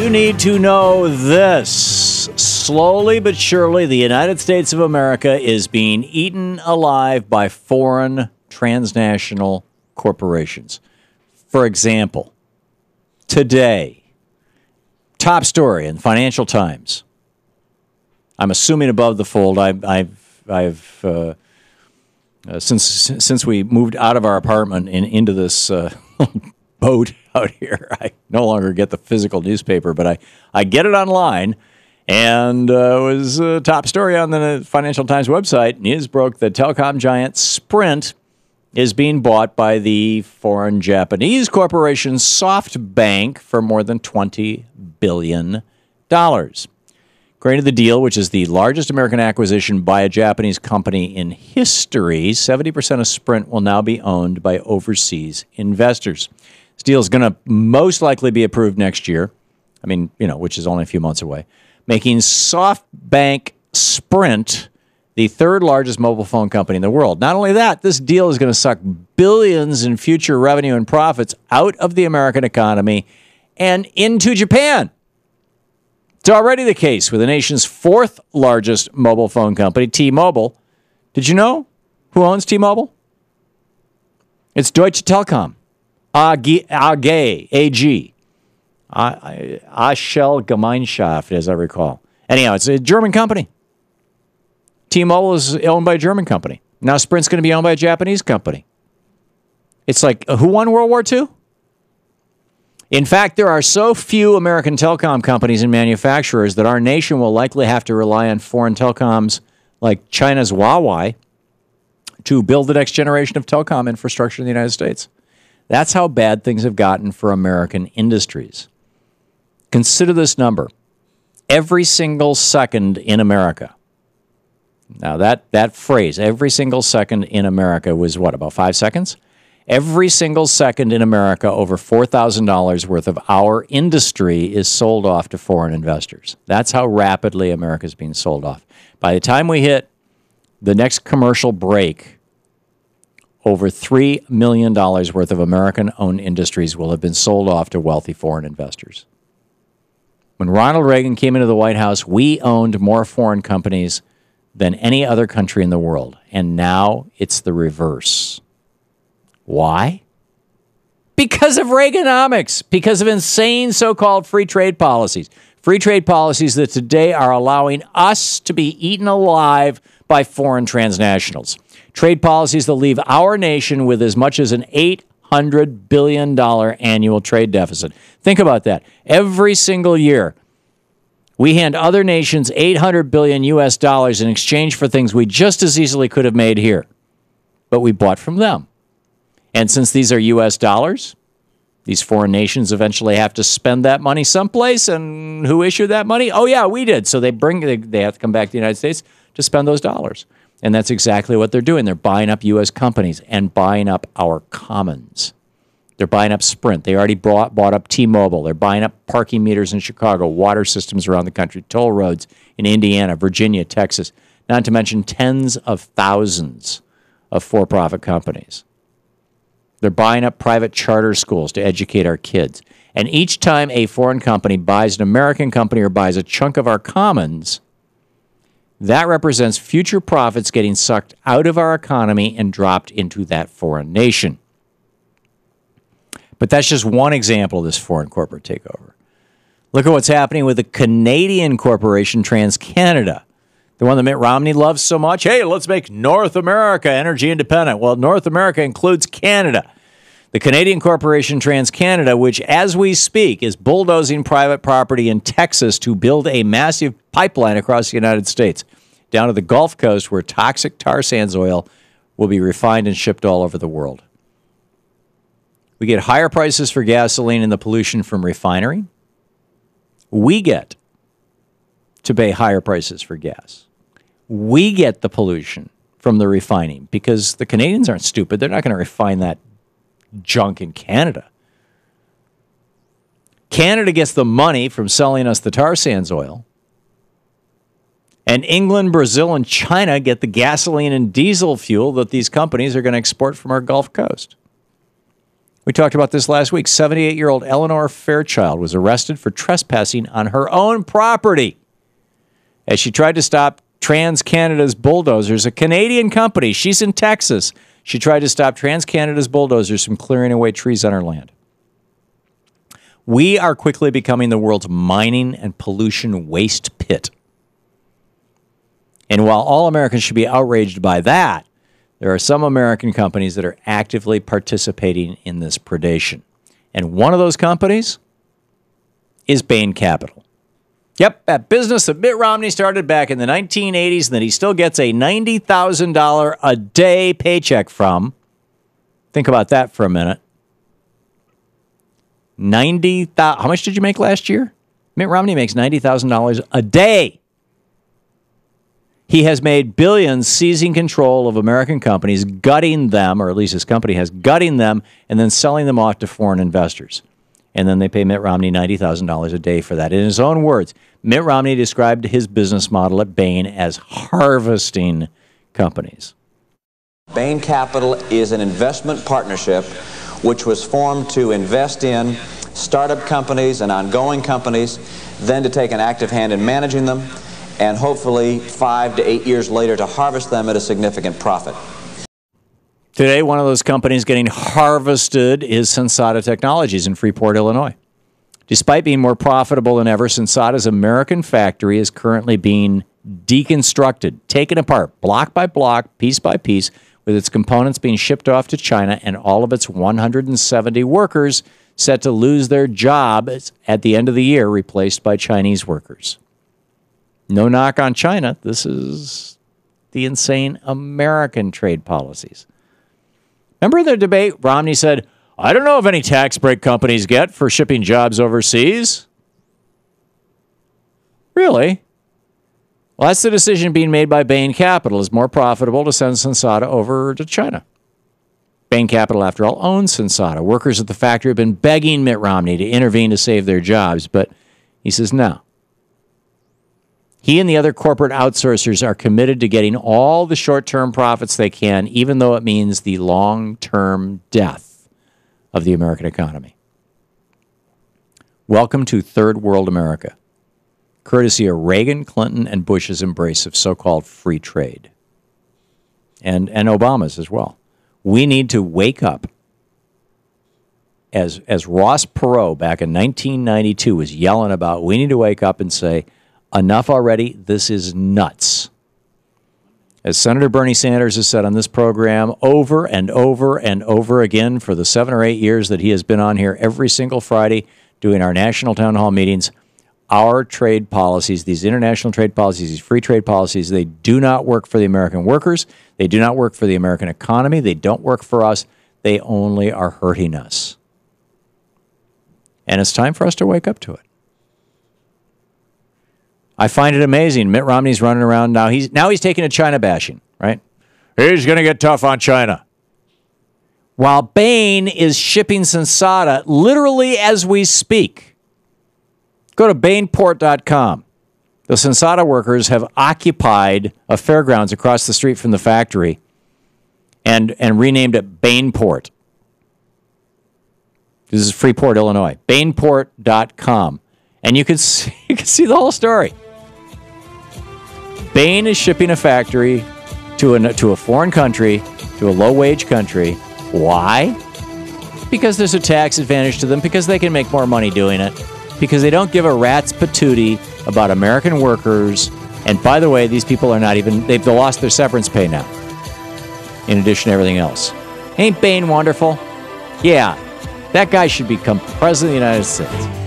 you need to know this. Slowly but surely, the United States of America is being eaten alive by foreign transnational corporations. For example, today, top story in Financial Times. I'm assuming above the fold. Since we moved out of our apartment and into this boat out here, I no longer get the physical newspaper, but I get it online. And it was a top story on the Financial Times website. News broke that telecom giant Sprint is being bought by the foreign Japanese corporation SoftBank for more than $20 billion. According to the deal, which is the largest American acquisition by a Japanese company in history, 70% of Sprint will now be owned by overseas investors. This deal is going to most likely be approved next year. I mean, which is only a few months away, making SoftBank Sprint the third largest mobile phone company in the world. Not only that, this deal is going to suck billions in future revenue and profits out of the American economy and into Japan. It's already the case with the nation's fourth largest mobile phone company, T-Mobile. Did you know who owns T-Mobile? It's Deutsche Telekom. AG. Aschel Gemeinschaft, as I recall. Anyhow, it's a German company. T-Mobile is owned by a German company. Now Sprint's going to be owned by a Japanese company. It's like, who won World War II? In fact, there are so few American telecom companies and manufacturers that our nation will likely have to rely on foreign telecoms like China's Huawei to build the next generation of telecom infrastructure in the United States. That's how bad things have gotten for American industries. Consider this number. Every single second in America. Now, that phrase, every single second in America, was what, about 5 seconds? Every single second in America, over $4,000 worth of our industry is sold off to foreign investors. That's how rapidly America is being sold off. By the time we hit the next commercial break, over $3 million worth of American-owned industries will have been sold off to wealthy foreign investors. When Ronald Reagan came into the White House, we owned more foreign companies than any other country in the world. And now it's the reverse. Why? Because of Reaganomics, because of insane so-called free trade policies. Free trade policies that today are allowing us to be eaten alive by foreign transnationals. Trade policies that leave our nation with as much as an $800 billion annual trade deficit. Think about that. Every single year, we hand other nations $800 billion US dollars in exchange for things we just as easily could have made here, but we bought from them. And since these are U.S. dollars, these foreign nations eventually have to spend that money someplace. And who issued that money? Oh, yeah, we did. So they have to come back to the United States to spend those dollars. And that's exactly what they're doing. They're buying up U.S. companies and buying up our commons. They're buying up Sprint. They already bought up T-Mobile. They're buying up parking meters in Chicago, water systems around the country, toll roads in Indiana, Virginia, Texas, not to mention tens of thousands of for-profit companies. They're buying up private charter schools to educate our kids. And each time a foreign company buys an American company or buys a chunk of our commons, that represents future profits getting sucked out of our economy and dropped into that foreign nation. But that's just one example of this foreign corporate takeover. Look at what's happening with the Canadian corporation TransCanada, the one that Mitt Romney loves so much. Hey, let's make North America energy independent. Well, North America includes Canada. The Canadian corporation TransCanada, which as we speak is bulldozing private property in Texas to build a massive pipeline across the United States down to the Gulf Coast where toxic tar sands oil will be refined and shipped all over the world. We get higher prices for gasoline and the pollution from refinery. We get to pay higher prices for gas. We get the pollution from the refining because the Canadians aren't stupid. They're not going to refine that junk in Canada. Canada gets the money from selling us the tar sands oil. And England, Brazil, and China get the gasoline and diesel fuel that these companies are going to export from our Gulf Coast. We talked about this last week. 78-year-old Eleanor Fairchild was arrested for trespassing on her own property as she tried to stop TransCanada's bulldozers, a Canadian company. She's in Texas. She tried to stop TransCanada's bulldozers from clearing away trees on her land. We are quickly becoming the world's mining and pollution waste pit. And while all Americans should be outraged by that, there are some American companies that are actively participating in this predation. And one of those companies is Bain Capital. Yep, that business that Mitt Romney started back in the 1980s and that he still gets a $90,000 a day paycheck from. Think about that for a minute. How much did you make last year? Mitt Romney makes $90,000 a day. He has made billions seizing control of American companies, gutting them, or at least his company has, gutting them, and then selling them off to foreign investors. And then they pay Mitt Romney $90,000 a day for that. In his own words, Mitt Romney described his business model at Bain as harvesting companies. Bain Capital is an investment partnership which was formed to invest in startup companies and ongoing companies, then to take an active hand in managing them, and hopefully 5 to 8 years later to harvest them at a significant profit. Today, one of those companies getting harvested is Sensata Technologies in Freeport, Illinois. Despite being more profitable than ever, Sensata's American factory is currently being deconstructed, taken apart, block by block, piece by piece, with its components being shipped off to China and all of its 170 workers set to lose their jobs at the end of the year, replaced by Chinese workers. No knock on China. This is the insane American trade policies. Remember the debate? Romney said, I don't know if any tax break companies get for shipping jobs overseas. Really? Well, that's the decision being made by Bain Capital. It's more profitable to send Sensata over to China. Bain Capital, after all, owns Sensata. Workers at the factory have been begging Mitt Romney to intervene to save their jobs, but he says no. He and the other corporate outsourcers are committed to getting all the short-term profits they can, even though it means the long-term death of the American economy. Welcome to Third World America, courtesy of Reagan, Clinton, and Bush's embrace of so-called free trade, and Obama's as well. We need to wake up. As Ross Perot back in 1992 was yelling about, we need to wake up and say, enough already, this is nuts. As Senator Bernie Sanders has said on this program over and over and over again for the 7 or 8 years that he has been on here every single Friday doing our national town hall meetings, our trade policies, these international trade policies, these free trade policies, they do not work for the American workers. They do not work for the American economy. They don't work for us. They only are hurting us. And it's time for us to wake up to it. I find it amazing. Mitt Romney's running around now. He's taking a China bashing, right? He's going to get tough on China. While Bain is shipping Sensata literally as we speak. Go to bainport.com. The Sensata workers have occupied a fairgrounds across the street from the factory and renamed it Bainport. This is Freeport, Illinois. Bainport.com. And you can see the whole story. Bain is shipping a factory to a foreign country, to a low-wage country. Why? Because there's a tax advantage to them, because they can make more money doing it, because they don't give a rat's patootie about American workers. And by the way, these people are not even, they've lost their severance pay now, in addition to everything else. Ain't Bain wonderful? Yeah, that guy should become president of the United States.